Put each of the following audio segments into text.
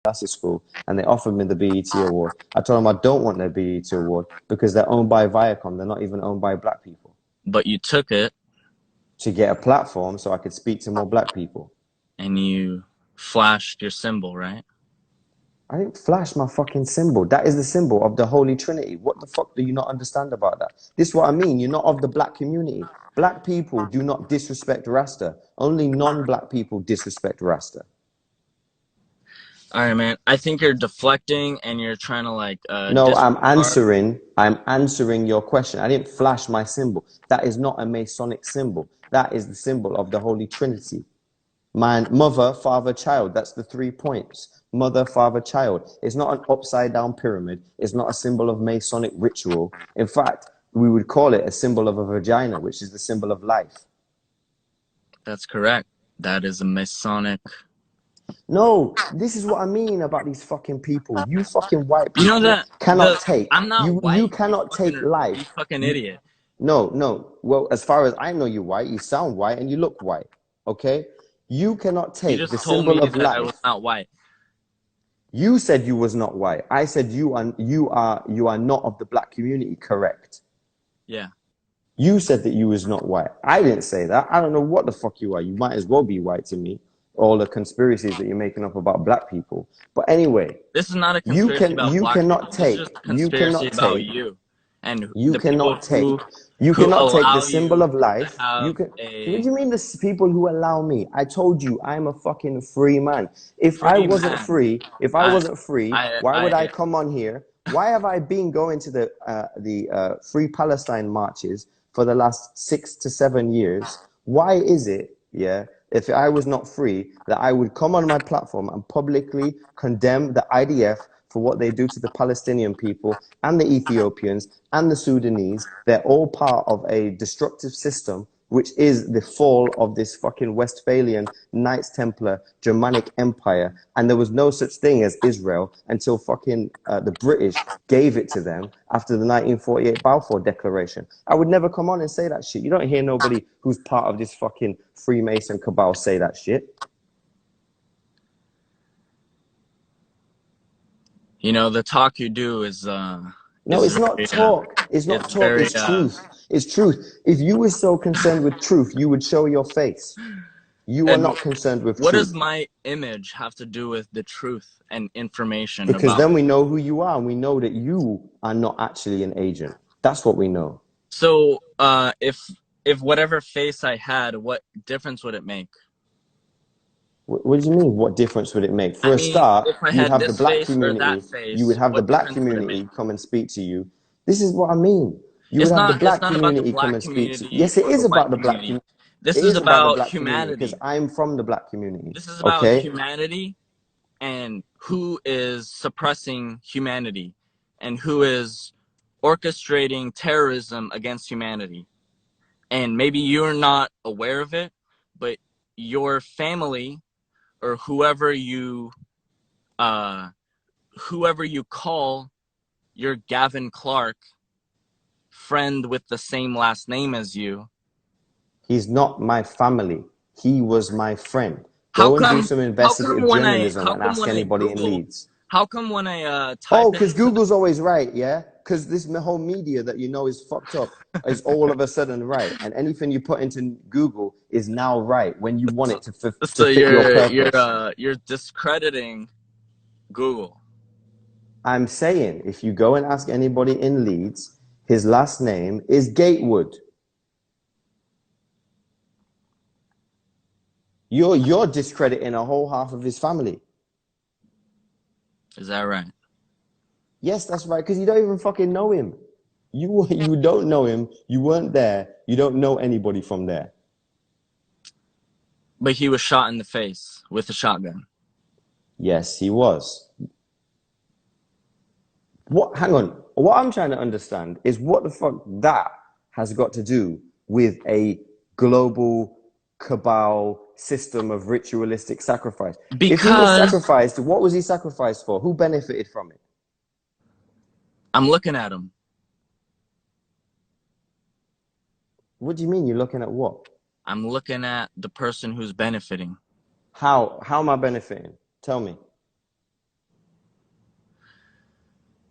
classic school and they offered me the BET award. I told them I don't want their BET award because they're owned by Viacom. They're not even owned by black people. But you took it. To get a platform so I could speak to more black people. And you flashed your symbol, right? I didn't flash my fucking symbol. That is the symbol of the Holy Trinity. What the fuck do you not understand about that? This is what I mean. You're not of the black community. Black people do not disrespect Rasta. Only non-black people disrespect Rasta. All right, man. I think you're deflecting and you're trying to like. No, I'm answering your question. I didn't flash my symbol. That is not a Masonic symbol. That is the symbol of the Holy Trinity. Man, mother, father, child. That's the 3 points. Mother, father, child. It's not an upside down pyramid. It's not a symbol of Masonic ritual. In fact, we would call it a symbol of a vagina, which is the symbol of life. That's correct. That is a Masonic. No, this is what I mean about these fucking people. You fucking white people, you know that cannot take. I'm not white. You cannot take life. You fucking idiot. No. Well, as far as I know, you're white. You sound white and you look white. Okay. You cannot take the symbol of life. I was not white. You said you was not white. I said you are not of the black community. Correct. Yeah. You said that you was not white. I didn't say that. I don't know what the fuck you are. You might as well be white to me. All the conspiracies that you're making up about black people. But anyway, this is not a conspiracy about you black cannot people. take. This is just a conspiracy about you. And you cannot take. You cannot take the symbol of life. You can. What do you mean the people who allow me? I told you I'm a fucking free man. If I wasn't free, why would I come on here? Why have I been going to the Free Palestine marches for the last 6 to 7 years? Why is it, if I was not free, that I would come on my platform and publicly condemn the IDF for what they do to the Palestinian people and the Ethiopians and the Sudanese? They're all part of a destructive system, which is the fall of this fucking Westphalian Knights Templar Germanic Empire. And there was no such thing as Israel until fucking the British gave it to them after the 1948 Balfour Declaration. I would never come on and say that shit. You don't hear nobody who's part of this fucking Freemason cabal say that shit. You know, the talk you do is no, it's not talk. It's not talk. It's truth. It's truth. If you were so concerned with truth, you would show your face. You are not concerned with truth. What does my image have to do with the truth and information? Because then we know who you are, and we know that you are not actually an agent. That's what we know. So, if whatever face I had, what difference would it make? What do you mean? What difference would it make? For a start, you'd have the black community. You would have the black community come and speak to you. This is what I mean. You would have the black community come and speak to you. Yes, it is about the black community. This is about humanity. Because I'm from the black community. This is about humanity and who is suppressing humanity and who is orchestrating terrorism against humanity. And maybe you're not aware of it, but your family or whoever you call your Gavin Clark friend with the same last name as you. He's not my family. He was my friend. Go and do some investigative journalism and ask anybody in Leeds. How come when I type because Google's always right, yeah? Because this whole media that you know is fucked up is all of a sudden right. And anything you put into Google is now right when you want it to fit your purpose. You're discrediting Google. I'm saying if you go and ask anybody in Leeds, his last name is Gatewood. You're discrediting a whole half of his family. Is that right? Yes, that's right, because you don't even fucking know him. You don't know him. You weren't there. You don't know anybody from there. But he was shot in the face with a shotgun. Yes, he was. Hang on. What I'm trying to understand is what the fuck that has got to do with a global cabal system of ritualistic sacrifice. Because if he was sacrificed, what was he sacrificed for? Who benefited from it? I'm looking at him. What do you mean you're looking at what? I'm looking at the person who's benefiting. How am I benefiting? Tell me.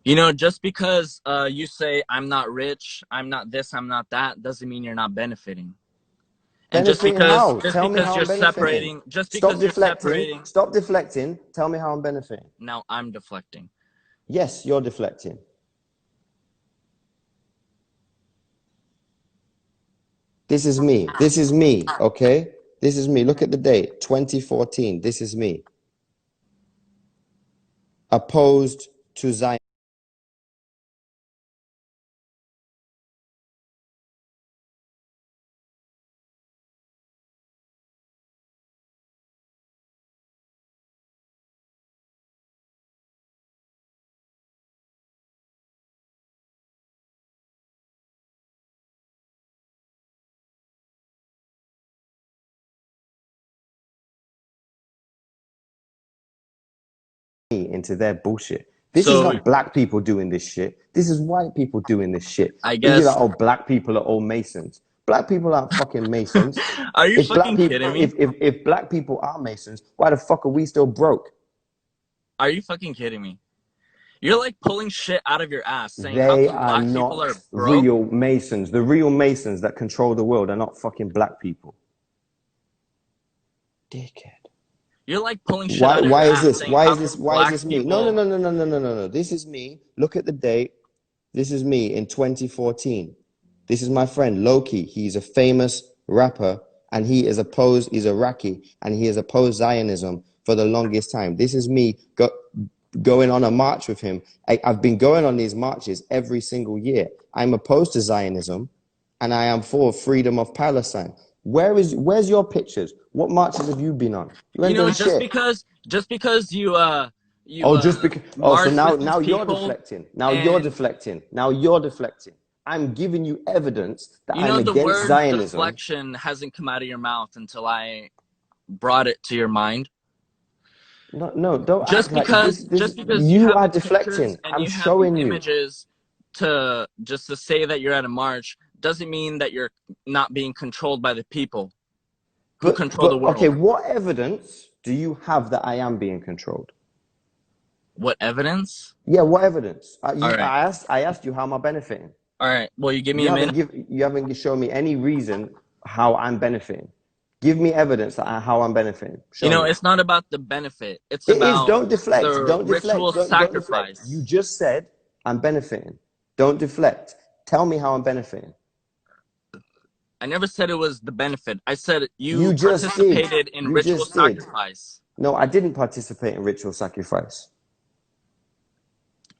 You know, just because you say I'm not rich, I'm not this, I'm not that, doesn't mean you're not benefiting. And Benefiting how? Tell me how you're I'm benefiting. separating, just Stop because you're deflecting. separating. Stop deflecting. Tell me how I'm benefiting. Now I'm deflecting. Yes, you're deflecting. This is me. This is me, okay? This is me. Look at the date, 2014. This is me. Opposed to Zion. Into their bullshit. This is not black people doing this shit. This is white people doing this shit. I guess. You're like, oh, black people are all Masons. Black people aren't fucking Masons. Are you fucking kidding me? If black people are Masons, why the fuck are we still broke? Are you fucking kidding me? You're like pulling shit out of your ass saying they are not real Masons. The real Masons that control the world are not fucking black people. Dickhead. You're like pulling shit out of your ass. Why is this me? No. This is me. Look at the date. This is me in 2014. This is my friend Loki. He's a famous rapper and he's Iraqi and he has opposed Zionism for the longest time. This is me going on a march with him. I've been going on these marches every single year. I'm opposed to Zionism and I am for freedom of Palestine. Where's your pictures? What marches have you been on? You know, just because you so now you're deflecting. Now you're deflecting. I'm giving you evidence that I'm against Zionism. You know, the word deflection hasn't come out of your mouth until I brought it to your mind. No, don't just act because like this, you are deflecting. I'm showing you images to say that you're at a march doesn't mean that you're not being controlled by the people who control the world. Okay, what evidence do you have that I am being controlled? What evidence? Yeah, what evidence? I asked you how am I benefiting? All right. Well, you give me a minute. You haven't shown me any reason how I'm benefiting. Give me evidence that how I'm benefiting. Show me. It's not about the benefit. It's about don't deflect. Don't ritual sacrifice. Don't deflect. You just said I'm benefiting. Don't deflect. Tell me how I'm benefiting. I never said it was the benefit. I said you participated in ritual sacrifice. No, I didn't participate in ritual sacrifice.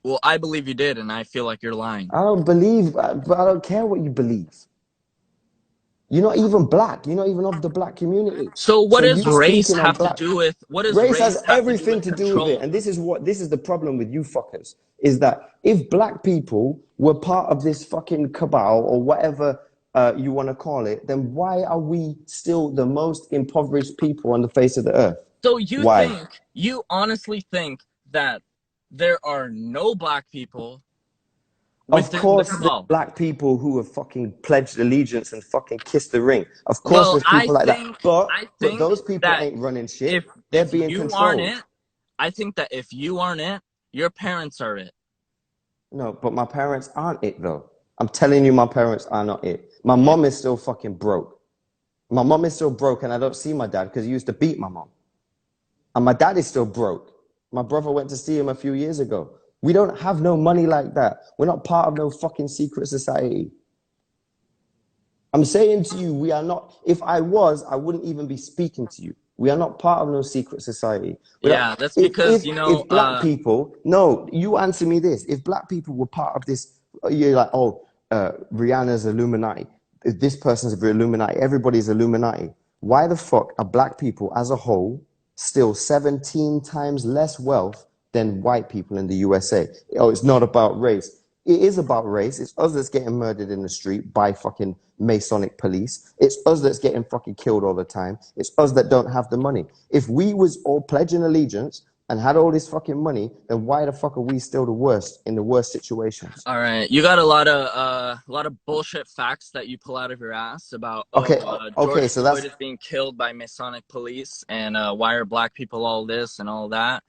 Well, I believe you did, and I feel like you're lying. I don't believe, but I don't care what you believe. You're not even black. You're not even of the black community. So what does race have to do with? What does race has everything to do with it? And this is the problem with you fuckers. Is that if black people were part of this fucking cabal or whatever you want to call it, then why are we still the most impoverished people on the face of the earth? So you honestly think that there are no black people? Of course, there's black people who have fucking pledged allegiance and fucking kissed the ring. Of course, there's people like that. But those people ain't running shit. They're being controlled. I think that if you aren't it, your parents are it. No, but my parents aren't it, though. I'm telling you, my parents are not it. My mom is still fucking broke. My mom is still broke, and I don't see my dad because he used to beat my mom. And my dad is still broke. My brother went to see him a few years ago. We don't have no money like that. We're not part of no fucking secret society. I'm saying to you, we are not. If I was, I wouldn't even be speaking to you. We are not part of no secret society. That's because, if black people, no, you answer me this. If black people were part of this, you're like, Rihanna's Illuminati. This person's Illuminati. Everybody's Illuminati. Why the fuck are black people as a whole still 17 times less wealth than white people in the USA? Oh, it's not about race. It is about race. It's us that's getting murdered in the street by fucking Masonic police. It's us that's getting fucking killed all the time. It's us that don't have the money. If we was all pledging allegiance and had all this fucking money, then why the fuck are we still the worst in the worst situations? All right, you got a lot of bullshit facts that you pull out of your ass about George Floyd is being killed by Masonic police and why are black people all this and all that.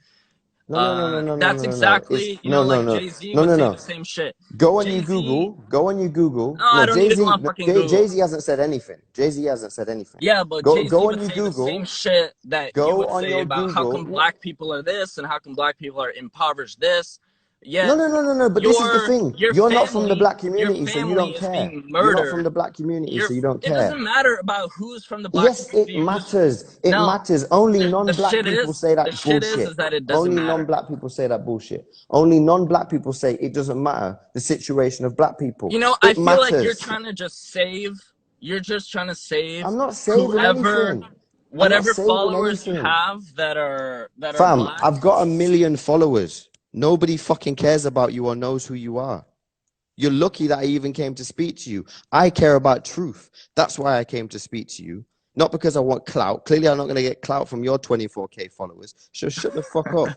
No. That's It's exactly, you know, like Jay-Z would say the same shit. Go on your Google. Go on your Google. No, I don't need to go on fucking Google. Jay-Z hasn't said anything. Jay-Z hasn't said anything. Yeah, but Go Jay-Z on would your say Google. the same shit that you Go would on say your about how come Google. black people are this and how come black people are impoverished this. Yeah. No. But this is the thing. You're not from the black community, so you don't care. You're not from the black community, so you don't care. It doesn't matter about who's from the black community. Yes, it matters. It matters. Only non-black people say that bullshit. The shit is that it doesn't matter. Only non-black people say that bullshit. Only non-black people say it doesn't matter, the situation of black people. You know, I feel like you're trying to just save. You're just trying to save. I'm not saving anything. Whatever followers you have that are Fam, black. I've got 1 million followers. Nobody fucking cares about you or knows who you are. You're lucky that I even came to speak to you. I care about truth. That's why I came to speak to you. Not because I want clout. Clearly, I'm not going to get clout from your 24K followers. So shut the fuck up.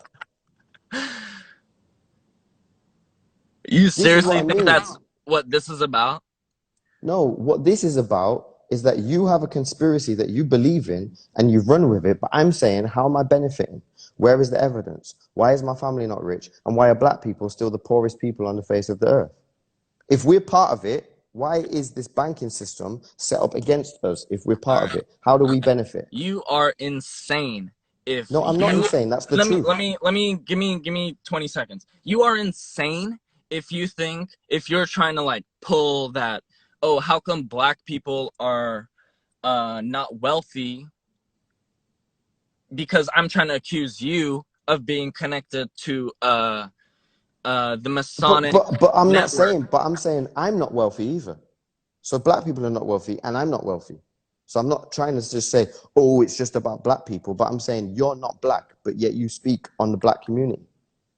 You seriously think that's what this is about? No, what this is about is that you have a conspiracy that you believe in and you run with it. But I'm saying, how am I benefiting? Where is the evidence? Why is my family not rich? And why are black people still the poorest people on the face of the earth? If we're part of it, why is this banking system set up against us if we're part of it? How do we benefit? You are insane. No, I'm not insane. That's the truth. Give me 20 seconds. You are insane if you're trying to like pull that, oh, how come black people are not wealthy? Because I'm trying to accuse you of being connected to the Masonic but I'm network. not saying, but I'm saying I'm not wealthy either. So black people are not wealthy and I'm not wealthy. So I'm not trying to just say, oh, it's just about black people, but I'm saying you're not black, but yet you speak on the black community.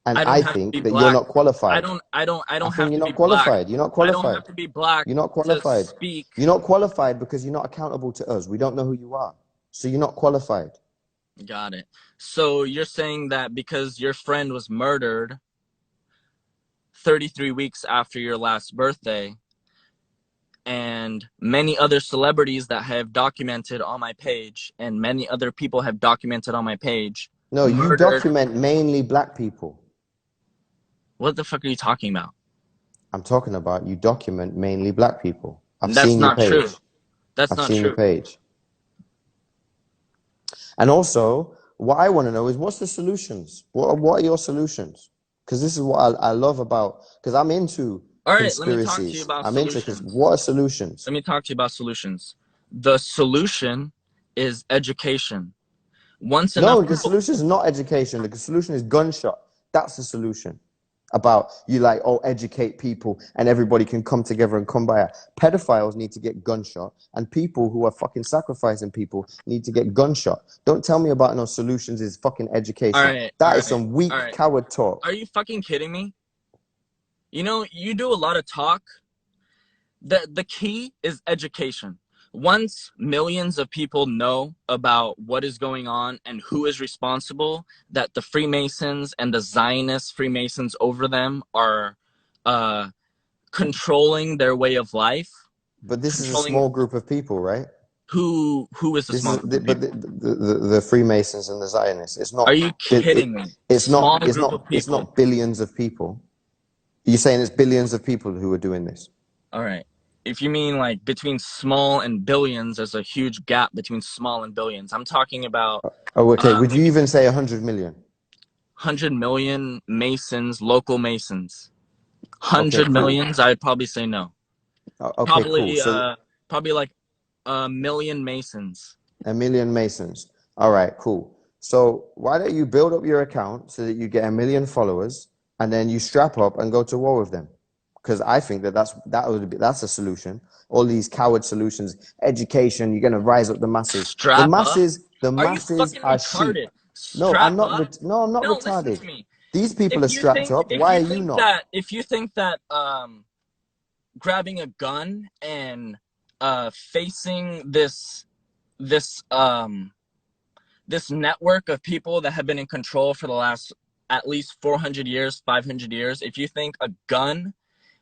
And I think that you're not qualified. I don't have to be You're not qualified. You're not qualified. I don't have to be black. You're not qualified. To speak. You're not qualified because you're not accountable to us. We don't know who you are. So you're not qualified. Got it. So you're saying that because your friend was murdered 33 weeks after your last birthday, and many other celebrities that have documented on my page, and many other people have documented on my page. No, you document mainly black people. What the fuck are you talking about? I'm talking about you document mainly black people. That's not true. That's not true. I've seen your page. And also, what I want to know is what's the solutions? What are your solutions? Because this is what I love about, because I'm into conspiracies. Let me talk to you about solutions. What are solutions? Let me talk to you about solutions. The solution is education. No, the solution is not education. The solution is gunshot. That's the solution. About you like, oh, educate people and everybody can come together and come by. Pedophiles need to get gunshot and people who are fucking sacrificing people need to get gunshot. Don't tell me about no solutions is fucking education. That is some weak coward talk. Are you fucking kidding me? You know, you do a lot of talk. The key is education. Once millions of people know about what is going on and who is responsible, that the Freemasons and the Zionist Freemasons over them are controlling their way of life. But this is a small group of people, right? Who is the small group? But the Freemasons and the Zionists. It's not. Are you kidding me? It's not billions of people. You're saying it's billions of people who are doing this. All right. If you mean like between small and billions, there's a huge gap between small and billions. I'm talking about... Oh, okay. Would you even say 100 million? 100 million Masons, local Masons. 100 millions, I'd probably say no. Okay, probably, cool. So, probably like 1 million Masons. 1 million Masons. All right, cool. So why don't you build up your account so that you get 1 million followers and then you strap up and go to war with them? Because I think that's a solution. All these coward solutions, education, you're gonna rise up the masses. The masses are sheep. No, I'm not retarded. These people are strapped up. Why are you not? If you think that grabbing a gun and facing this network of people that have been in control for the last at least 400 years, 500 years, if you think a gun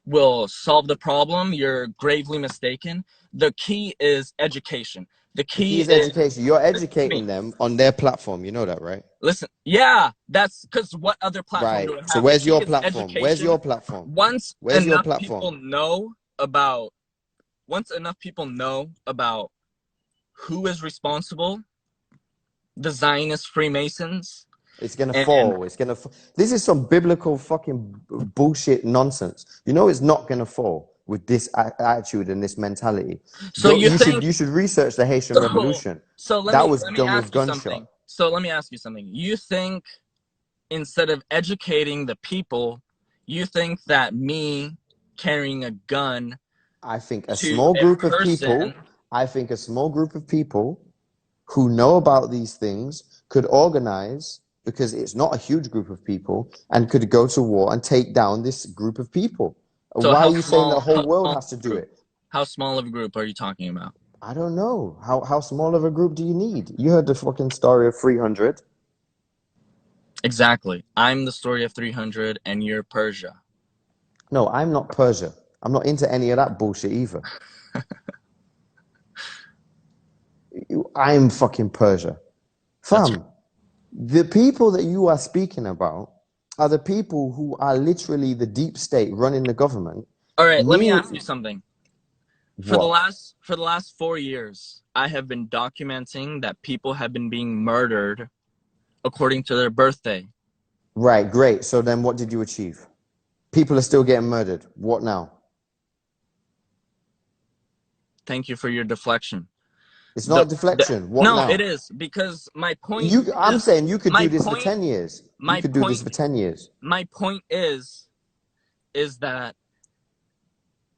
will solve the problem, you're gravely mistaken. The key is education. The key is education. You're educating them on their platform. You know that, right? Listen, yeah, that's because what other platform do I have? So where's your platform? Where's your platform? Once Where's your enough platform? people know about who is responsible, the Zionist Freemasons, it's gonna fall. This is some biblical fucking bullshit nonsense. You know it's not gonna fall with this attitude and this mentality. So you should research the Haitian Revolution. So let me ask you something. So let me ask you something. You think instead of educating the people, you think that me carrying a gun? I think a small group of people who know about these things could organize, because it's not a huge group of people, and could go to war and take down this group of people. So why are you saying the whole world has to do it? How small of a group are you talking about? I don't know. How small of a group do you need? You heard the fucking story of 300. Exactly. I'm the story of 300 and you're Persia. No, I'm not Persia. I'm not into any of that bullshit either. I'm fucking Persia. Fam, the people that you are speaking about are the people who are literally the deep state running the government. All right, let me ask you something. For the last 4 years, I have been documenting that people have been being murdered according to their birthday. Right, great. So then what did you achieve? People are still getting murdered. What now? Thank you for your deflection. It's not a deflection. What now? No, it is, because my point I'm saying you could do this for 10 years. You could do this for 10 years. My point is that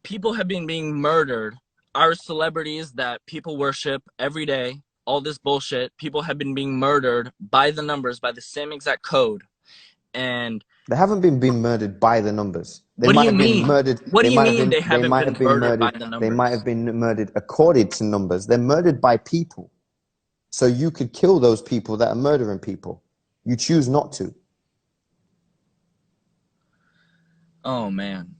people have been being murdered. Our celebrities that people worship every day, all this bullshit, people have been being murdered by the numbers, by the same exact code. And they haven't been being murdered by the numbers. What do you mean? What do you mean they haven't been murdered by the numbers? They might have been murdered according to numbers. They're murdered by people. So you could kill those people that are murdering people. You choose not to. Oh, man.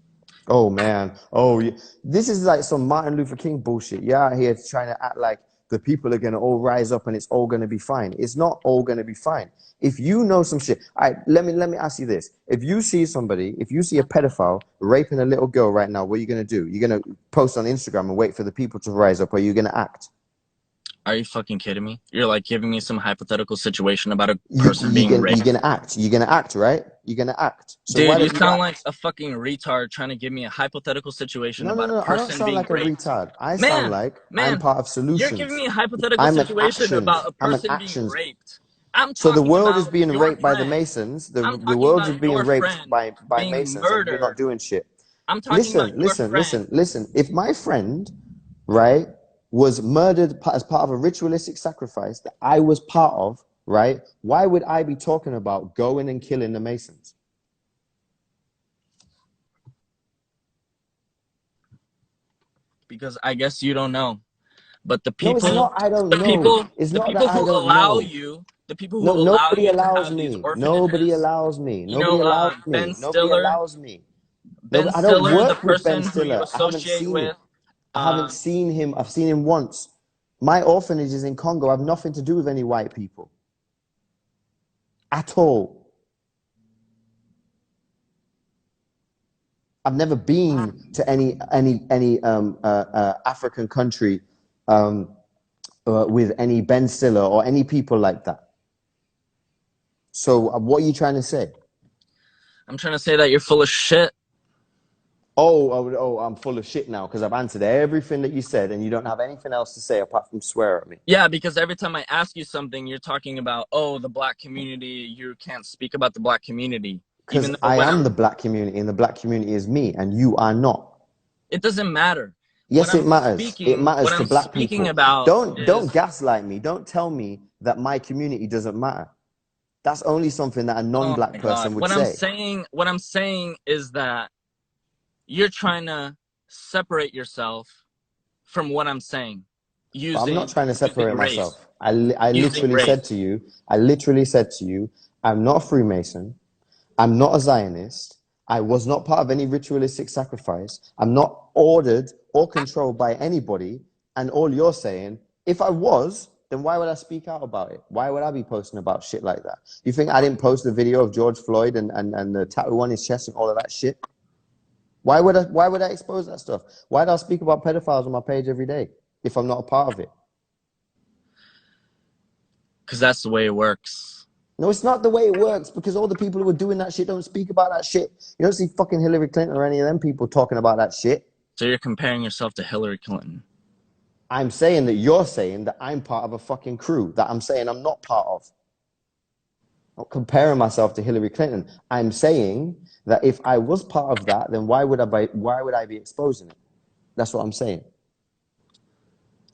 Oh, man. Oh, yeah. This is like some Martin Luther King bullshit. You're out here trying to act like the people are going to all rise up and it's all going to be fine. It's not all going to be fine. If you know some shit, all right, let me ask you this. If you see a pedophile raping a little girl right now, what are you going to do? You're going to post on Instagram and wait for the people to rise up, or are you going to act? Are you fucking kidding me? You're like giving me some hypothetical situation about a person being raped. You're going to act. You're going to act, right? You're going to act. So dude, you sound like a fucking retard trying to give me a hypothetical situation about a person being raped. I don't sound like a retard. I sound like I'm part of solutions. You're giving me a hypothetical situation about a person being raped. So the world is being raped by the Masons. The world is being raped by Masons, and you're not doing shit. I'm talking about your friend. Listen. If my friend, right, was murdered as part of a ritualistic sacrifice that I was part of, right, why would I be talking about going and killing the Masons? Because I guess you don't know. But the people, no, it's not, I don't know. It's not that I don't know. The people who allow you to have these orphanages. Nobody allows me. Nobody allows me. Ben Nobody Stiller, allows me. Ben I don't Stiller, work the with person Ben Stiller. who you associate with. I haven't seen him. I've seen him once. My orphanage is in Congo. I have nothing to do with any white people. At all. I've never been to any African country with any Ben Stiller or any people like that. So what are you trying to say? I'm trying to say that you're full of shit. Oh, I'm full of shit now because I've answered everything that you said and you don't have anything else to say apart from swear at me. Yeah, because every time I ask you something, you're talking about, oh, the black community. You can't speak about the black community. Because I am the black community and the black community is me and you are not. It doesn't matter. Yes, it matters. It matters to black people. Don't gaslight me. Don't tell me that my community doesn't matter. That's only something that a non-black person would say. What I'm saying is that you're trying to separate yourself from what I'm saying. I'm not trying to separate myself. I literally said to you, I'm not a Freemason. I'm not a Zionist. I was not part of any ritualistic sacrifice. I'm not ordered or controlled by anybody. And all you're saying If I was, then why would I speak out about it? Why would I be posting about shit like that? You think I didn't post the video of George Floyd and the tattoo on his chest and all of that shit? Why would I expose that stuff? Why do I speak about pedophiles on my page every day if I'm not a part of it? Because that's the way it works. No, it's not the way it works, because all the people who are doing that shit don't speak about that shit. You don't see fucking Hillary Clinton or any of them people talking about that shit. So you're comparing yourself to Hillary Clinton. I'm saying that you're saying that I'm part of a fucking crew that I'm saying I'm not part of. I'm not comparing myself to Hillary Clinton. I'm saying that if I was part of that, then why would I be exposing it? That's what I'm saying.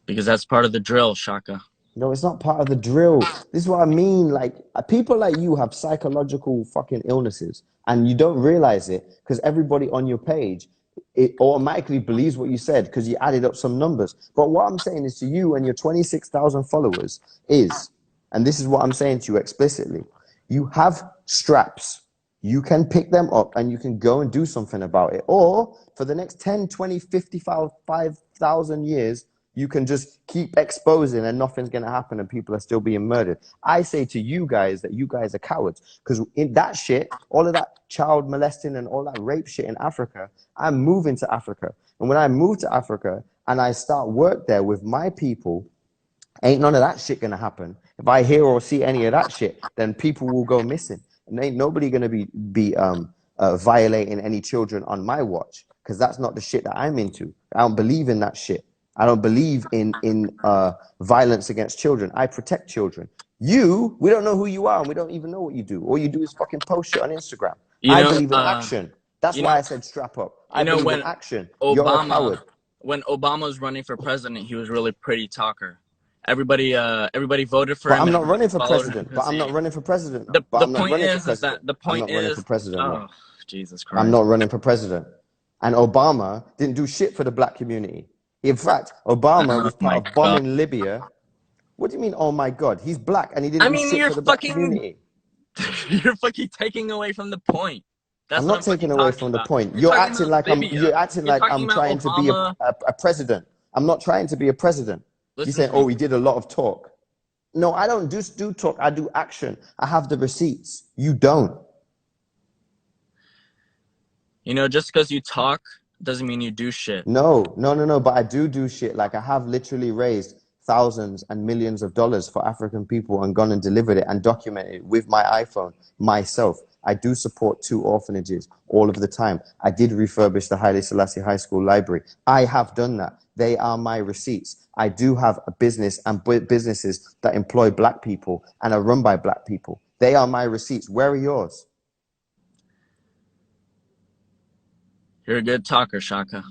Because that's part of the drill, Shaka. No, it's not part of the drill. This is what I mean. Like, people like you have psychological fucking illnesses, and you don't realize it because everybody on your page, it automatically believes what you said because you added up some numbers. But what I'm saying is to you and your 26,000 followers is, and this is what I'm saying to you explicitly, you have straps. You can pick them up and you can go and do something about it. Or for the next 10, 20, 55,000 years, you can just keep exposing and nothing's going to happen and people are still being murdered. I say to you guys that you guys are cowards, because in that shit, all of that child molesting and all that rape shit in Africa, I'm moving to Africa. And when I move to Africa and I start work there with my people, ain't none of that shit going to happen. If I hear or see any of that shit, then people will go missing. And ain't nobody going to be violating any children on my watch, because that's not the shit that I'm into. I don't believe in that shit. I don't believe in violence against children. I protect children. We don't know who you are, and we don't even know what you do. All you do is fucking post shit on Instagram. I believe in action. That's why I said strap up. I believe in action. You're a coward. When Obama was running for president, he was really pretty talker. Everybody voted for him. But I'm not running for president. But I'm not running for president. The point is that the point is, oh, Jesus Christ. I'm not running for president. And Obama didn't do shit for the black community. In fact, Obama was part of bombing Libya. What do you mean, oh my God? He's black and he didn't do shit for the black community. You're fucking taking away from the point. I'm not taking away from the point. You're acting like I'm trying to be a president. I'm not trying to be a president. You're saying, oh, he did a lot of talk. No, I don't just do talk. I do action. I have the receipts. You don't. Just because you talk doesn't mean you do shit. No. But I do shit. Like, I have literally raised thousands and millions of dollars for African people and gone and delivered it and documented it with my iPhone myself. I do support 2 orphanages all of the time. I did refurbish the Haile Selassie High School library. I have done that. They are my receipts. I do have a business and businesses that employ black people and are run by black people. They are my receipts. Where are yours? You're a good talker, Shaka.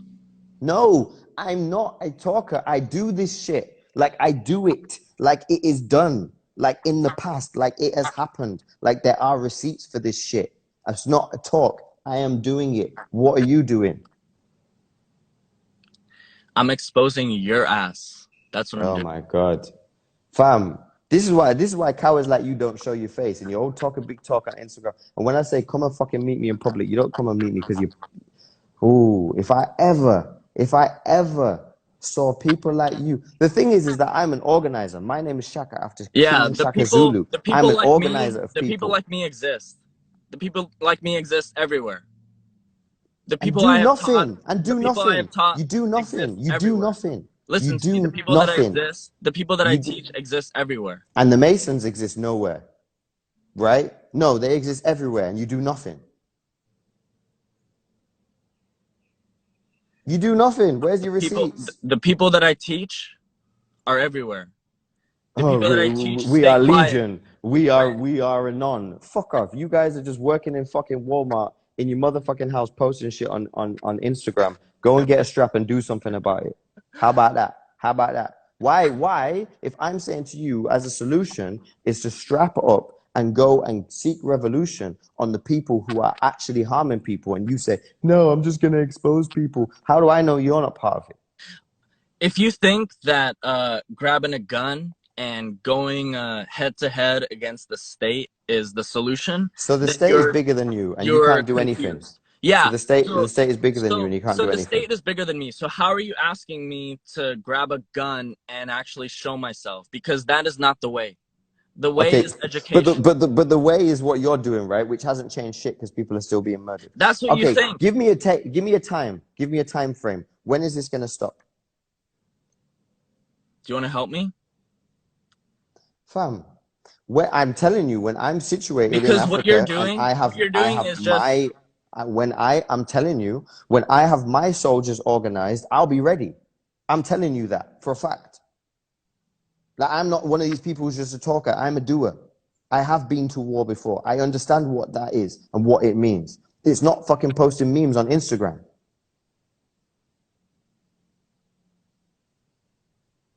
No, I'm not a talker. I do this shit. Like, I do it. Like, it is done. Like, in the past. Like, it has happened. Like, there are receipts for this shit. It's not a talk. I am doing it. What are you doing? I'm exposing your ass. That's what I'm doing. Oh my God. Fam, this is why cowards like you don't show your face, and you all talk a big talk on Instagram. And when I say come and fucking meet me in public, you don't come and meet me because you... Ooh, if I ever saw people like you... The thing is that I'm an organizer. My name is Shaka after King Shaka Zulu. I'm an organizer of people. The people like me exist. The people like me exist everywhere. The people do I have nothing. taught, And do nothing. You do nothing. You do nothing. Listen to me, the people that exist, the people that I teach exist everywhere. And the Masons exist nowhere. Right? No, they exist everywhere and you do nothing. You do nothing. Where's your receipts? The people that I teach are everywhere. The people that I teach we are legion. We are a non. Fuck off. You guys are just working in fucking Walmart in your motherfucking house posting shit on Instagram. Go and get a strap and do something about it. How about that? Why, if I'm saying to you as a solution is to strap up and go and seek revolution on the people who are actually harming people, and you say, no, I'm just going to expose people. How do I know you're not part of it? If you think that grabbing a gun and going head to head against the state is the solution, so the state is bigger than you and you can't do anything. Yeah. So the state is bigger than you, and you can't do anything. So the state is bigger than me. So how are you asking me to grab a gun and actually show myself? Because that is not the way. The way is education. But the way is what you're doing, right? Which hasn't changed shit because people are still being murdered. That's what you think. Give me a time. Give me a time frame. When is this gonna stop? Do you want to help me? Fam, I'm telling you, when I'm situated because in Africa, what you're doing, I'm telling you, when I have my soldiers organized, I'll be ready. I'm telling you that for a fact. Like, I'm not one of these people who's just a talker. I'm a doer. I have been to war before. I understand what that is and what it means. It's not fucking posting memes on Instagram.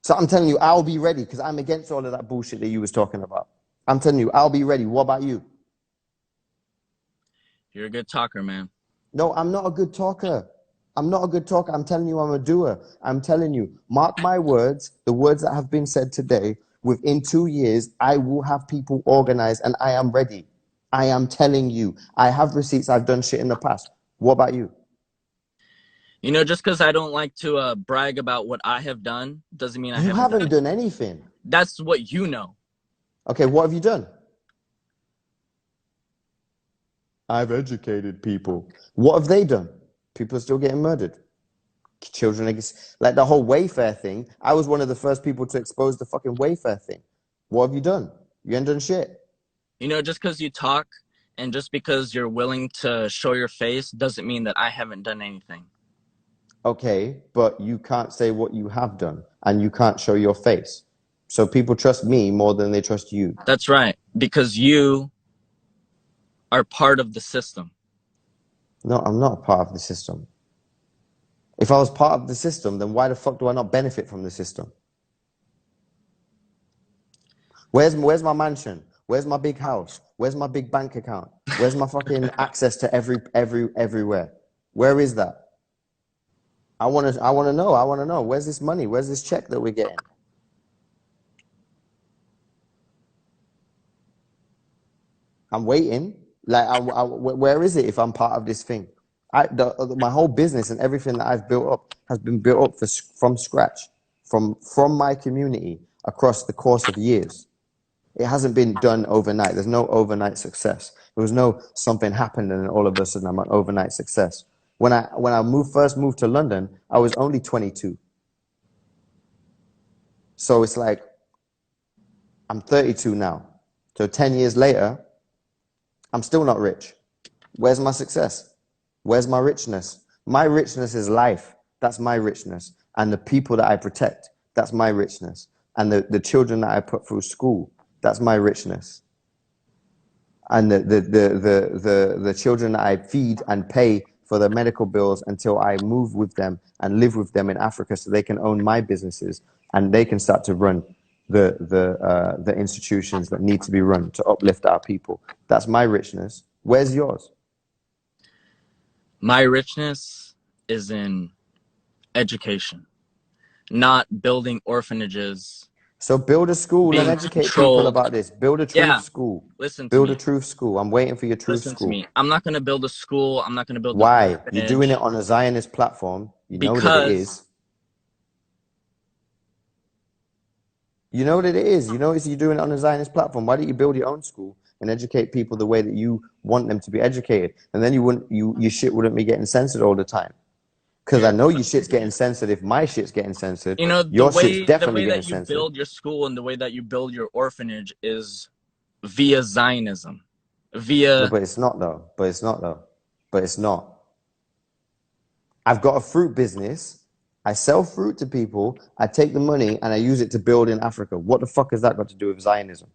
So I'm telling you, I'll be ready because I'm against all of that bullshit that you was talking about. I'm telling you, I'll be ready. What about you? You're a good talker, man. No, I'm not a good talker. I'm not a good talker. I'm telling you, I'm a doer. I'm telling you, mark my words, the words that have been said today, within 2 years, I will have people organized and I am ready. I am telling you, I have receipts. I've done shit in the past. What about you? You know, just because I don't like to brag about what I have done doesn't mean I haven't done anything. That's what you know. Okay, what have you done? I've educated people. What have they done? People are still getting murdered. Children, like the whole Wayfair thing. I was one of the first people to expose the fucking Wayfair thing. What have you done? You ain't done shit. You know, just because you talk and just because you're willing to show your face doesn't mean that I haven't done anything. Okay, but you can't say what you have done and you can't show your face. So people trust me more than they trust you. That's right, because you are part of the system. No, I'm not part of the system. If I was part of the system, then why the fuck do I not benefit from the system? Where's my mansion? Where's my big house? Where's my big bank account? Where's my fucking access to everywhere? Where is that? I want to know. Where's this money? Where's this check that we're getting? I'm waiting. Like, where is it if I'm part of this thing? My whole business and everything that I've built up has been built up from scratch, from my community across the course of years. It hasn't been done overnight. There's no overnight success. There was no something happened and then all of a sudden I'm an overnight success. When I first moved to London, I was only 22. So it's like, I'm 32 now. So 10 years later, I'm still not rich. Where's my success? Where's my richness? My richness is life. That's my richness. And the people that I protect, that's my richness. And the children that I put through school, that's my richness. And the children that I feed and pay for their medical bills until I move with them and live with them in Africa so they can own my businesses and they can start to run the institutions that need to be run to uplift our people. That's my richness. Where's yours? My richness is in education, not building orphanages. So build a school and educate people about this. Build a truth school. Build a truth school. I'm waiting for your truth school. Listen to me. I'm not going to build a school. I'm not going to build Why? You're doing it on a Zionist platform. You know that it is. You know what it is. You know you're doing it on a Zionist platform. Why don't you build your own school and educate people the way that you want them to be educated? And then your shit wouldn't be getting censored all the time. Because I know your shit's getting censored. If my shit's getting censored, you know, your shit's definitely getting censored. The way that you build your school and the way that you build your orphanage is via Zionism. No, but it's not though. But it's not. I've got a fruit business. I sell fruit to people. I take the money and I use it to build in Africa. What the fuck has that got to do with Zionism?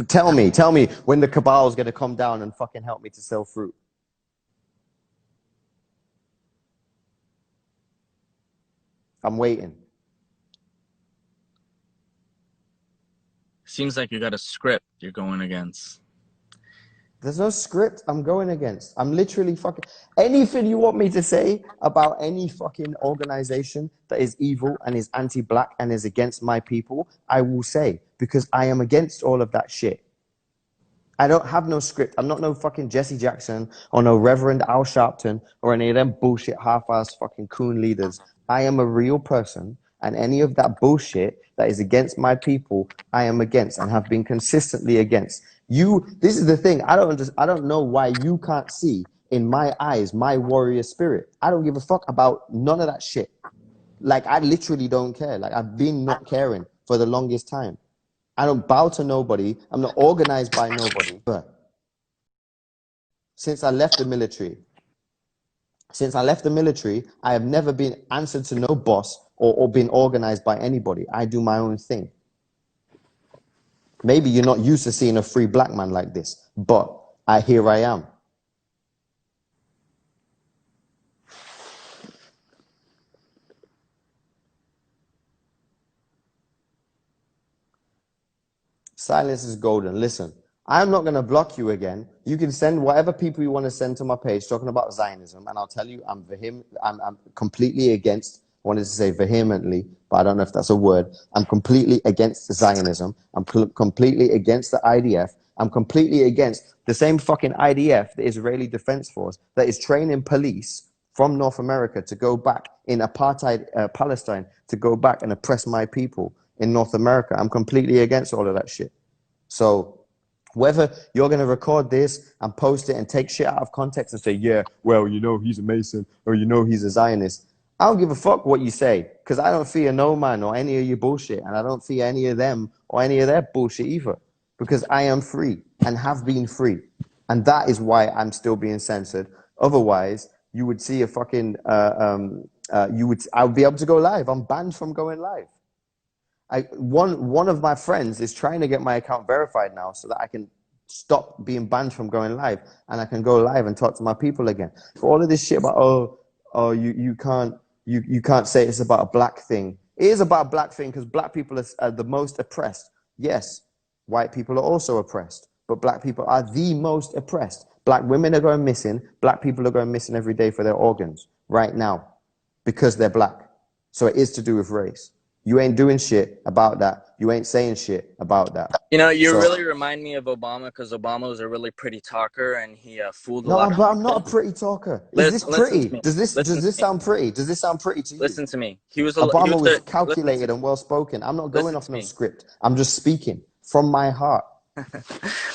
Tell me when the cabal is going to come down and fucking help me to sell fruit. I'm waiting. Seems like you got a script you're going against. There's no script I'm going against. I'm literally fucking... Anything you want me to say about any fucking organization that is evil and is anti-black and is against my people, I will say. Because I am against all of that shit. I don't have no script. I'm not no fucking Jesse Jackson or no Reverend Al Sharpton or any of them bullshit half-ass fucking coon leaders. I am a real person, and any of that bullshit that is against my people, I am against and have been consistently against. This is the thing. I don't know why you can't see in my eyes my warrior spirit. I don't give a fuck about none of that shit. Like, I literally don't care. Like, I've been not caring for the longest time. I don't bow to nobody. I'm not organized by nobody. But since I left the military, I have never been answered to no boss or been organized by anybody. I do my own thing. Maybe you're not used to seeing a free black man like this, but here I am. Silence is golden. Listen, I'm not going to block you again. You can send whatever people you want to send to my page talking about Zionism, and I'll tell you I'm completely against, I wanted to say vehemently, but I don't know if that's a word. I'm completely against Zionism. I'm completely against the IDF. I'm completely against the same fucking IDF, the Israeli Defense Force, that is training police from North America to go back in apartheid Palestine, to go back and oppress my people in North America. I'm completely against all of that shit. So whether you're going to record this and post it and take shit out of context and say, yeah, well, you know, he's a Mason or, you know, he's a Zionist, I don't give a fuck what you say, because I don't fear no man or any of your bullshit, and I don't fear any of them or any of their bullshit either, because I am free and have been free. And that is why I'm still being censored. Otherwise, you would see a fucking, I would be able to go live. I'm banned from going live. One of my friends is trying to get my account verified now so that I can stop being banned from going live and I can go live and talk to my people again. For all of this shit about you can't say it's about a black thing. It is about a black thing because black people are the most oppressed. Yes, white people are also oppressed, but black people are the most oppressed. Black women are going missing. Black people are going missing every day for their organs right now because they're black. So it is to do with race. You ain't doing shit about that. You ain't saying shit about that. You know, you really remind me of Obama, because Obama was a really pretty talker and he fooled a lot of people. No, but people. I'm not a pretty talker. Is this pretty? Does this sound pretty? Does this sound pretty to you? Listen to me. Obama was calculated and well spoken. I'm not going off no script. I'm just speaking from my heart.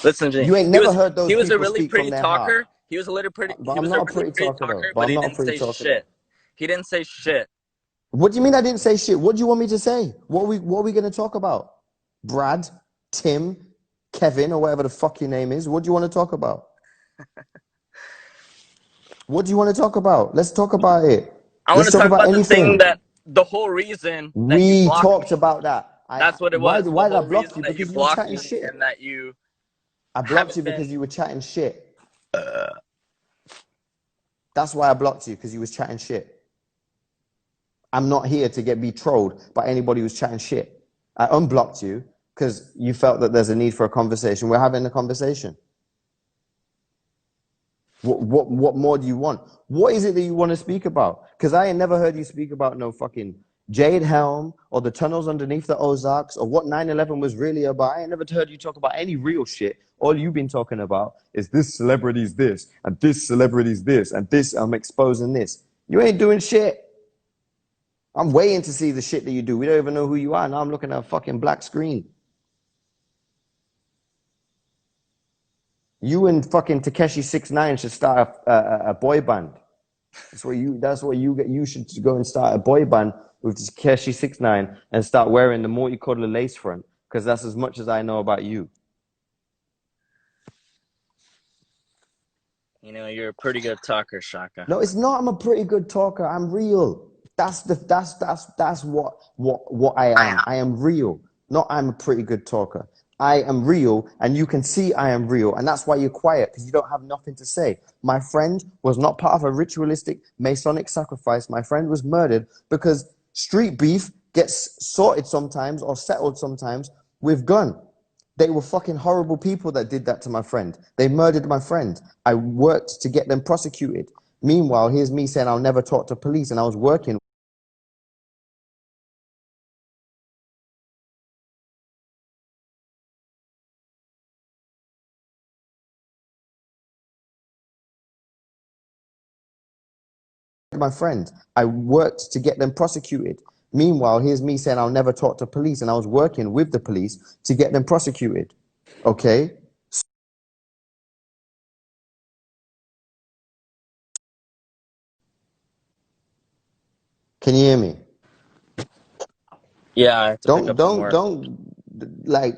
Listen to me. You ain't never heard those people speak from their heart. He was a little pretty. But I'm not a pretty talker, but he didn't say shit. He didn't say shit. What do you mean I didn't say shit? What do you want me to say? What are we going to talk about? Brad, Tim, Kevin, or whatever the fuck your name is. What do you want to talk about? What do you want to talk about? Let's talk about it. Let's talk about anything. That the whole reason that we talked about that. That's what it was. Why did I block you? Because you were chatting shit. And that you. I blocked you because you were chatting shit. That's why I blocked you, because you was chatting shit. I'm not here to be trolled by anybody who's chatting shit. I unblocked you because you felt that there's a need for a conversation. We're having a conversation. What more do you want? What is it that you want to speak about? Because I ain't never heard you speak about no fucking Jade Helm or the tunnels underneath the Ozarks or what 9/11 was really about. I ain't never heard you talk about any real shit. All you've been talking about is this celebrity's this and this celebrity's this and this, I'm exposing this. You ain't doing shit. I'm waiting to see the shit that you do. We don't even know who you are. Now I'm looking at a fucking black screen. You and fucking Takeshi 6ix9ine should start a boy band. You should go and start a boy band with Takeshi 6ix9ine and start wearing the multicolored lace front, because that's as much as I know about you. You know, you're a pretty good talker, Shaka. No, it's not. I'm a pretty good talker. I'm real. That's what I am. I am real. Not I'm a pretty good talker. I am real, and you can see I am real, and that's why you're quiet, because you don't have nothing to say. My friend was not part of a ritualistic Masonic sacrifice. My friend was murdered because street beef gets sorted sometimes or settled sometimes with gun. They were fucking horrible people that did that to my friend. They murdered my friend. I worked to get them prosecuted. Meanwhile, here's me saying I'll never talk to police, and I was working my friends. I worked to get them prosecuted. Meanwhile, here's me saying I'll never talk to police, and I was working with the police to get them prosecuted. Okay? Can you hear me? Yeah, I have to pick up some work. Don't like